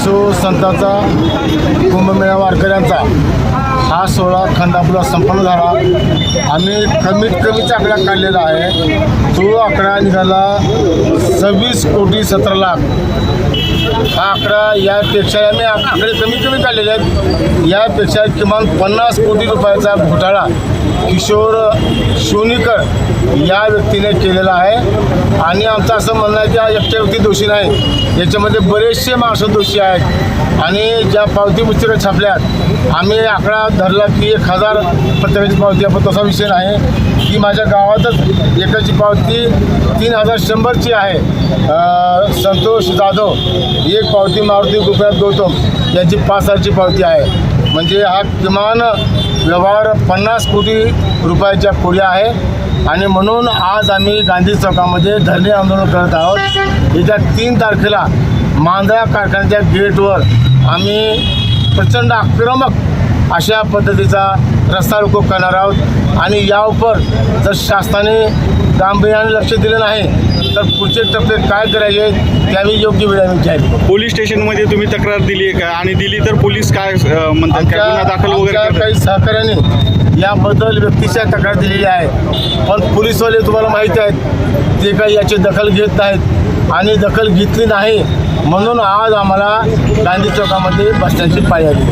शिवसंतांचा कुंभमेळा वारकऱ्यांचा हा सोहळा खंडापूरला संपन्न झाला। आम्ही कमीत कमीचा आकडा काढलेला आहे। तो आकडा निघाला 26,17,00,000। हा आकडा यापेक्षा आम्ही आकडे कमी काढलेले आहेत। यापेक्षा किमान 50 कोटी रुपयाचा घोटाळा किशोर शिवणीकर या व्यक्तीने केलेला आहे। आणि आमचं असं म्हणणं आहे की हा एकट्या व्यक्ती दोषी नाही, याच्यामध्ये बरेचसे माणसं दोषी आहेत। आणि ज्या पावती पुस्तकं छापल्यात आम्ही आकडा धरला की 1000 प्रत्येकाची पावती, आपण तसा विषय नाही की माझ्या गावातच एकाची पावती 3100ची आहे। संतोष जाधव एक पावती, मारुती गोपीनाथ गौतम यांची 5,000ची पावती आहे। म्हणजे हा किमान व्यवहार 50 कोटी रुपयाच्या पुढे आहे। आणि म्हणून आज आम्ही गांधी चौकामध्ये धरणे आंदोलन करत आहोत। येत्या 3 तारखेला मांजरा कारखान्याच्या गेटवर आम्ही प्रचंड आक्रमक अशा पद्धतीचा रस्ता रोको करणार आहोत। आणि यावर जर शासनाने गांभीर्याने लक्ष दिलं नाही तर पुढचे टप्पे काय करायचे ते आम्ही योग्य वेळेने जाहीर करू। पोलीस स्टेशनमध्ये तुम्ही तक्रार दिली आहे का, आणि दिली तर पोलीस काय म्हणतात, काय गुन्हा दाखल वगैरे करतात? काही सहकार्याने याबद्दल व्यक्तिशः तक्रार दिलेली आहे, पण पोलीसवाले तुम्हाला माहिती आहेत ते काही याची दखल घेत नाहीत। आणि दखल घेतली नाही म्हणून आज आम्हाला गांधी चौकामध्ये बसण्याची पाळी आली।